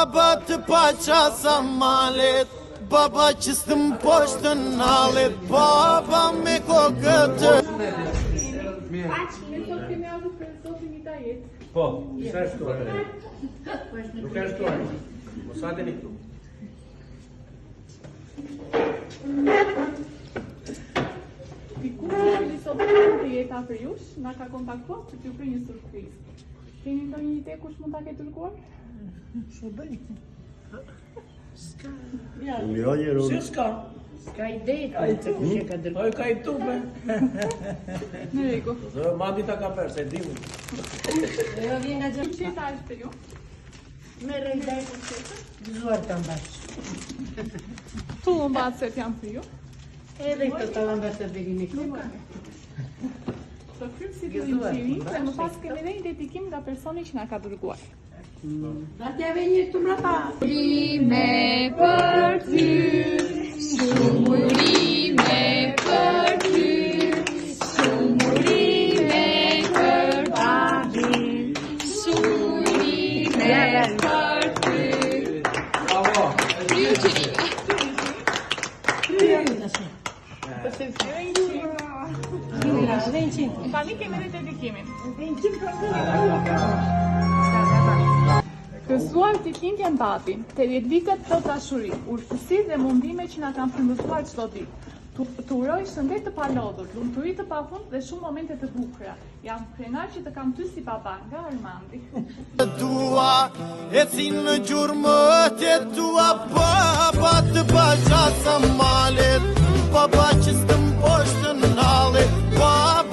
Baba të paqasa malet, baba që stë më poshtë nalet, baba me kokëtë. Po, sa shtuar. Nuk ka shtuar. Mos hateni këtu. Dikush që i sot të jeta për jush, na ka kontaktuar për t'ju bërë një surprizë. Keni ndonjë ide kush mund ta ketë dërguar? Ç'o bëj? Ska. Si s'ka? Ska ide, ka të kush e ka dërguar. Po ka i tupe. Në rregull. Dhe madi ta ka perë, se dimu. Jo vjen nga gjë. Çeta është për ju? Me rëndaj të çeta. Gëzuar ta mbash. Tu mbacet janë për ju. Edhe këto të lëmbat të bërini kuka. Të krymë si të liqirin, dhe më pas kemi dhe një dedikim nga personi që nga ka dërguar. Da t'ja ve një këtu mrapa. Murime për ty, murime për ty, murime për babin, murime për ty. Bravo. Tani kemi dhe dedikimin. Gëzuar ditëlindjen babi, të jetëvikët të dashuri, urtësi dhe mundime që na kanë fundësuar çdo ditë. Të uroj shëndet të palodhur, lumturi të pafund dhe shumë momente të bukura. Jam krenar që të kam ty si baba nga Armandi. Tua, e si në gjurmët e tua, baba të paqasa malet, baba që stë më poshtë nalet, baba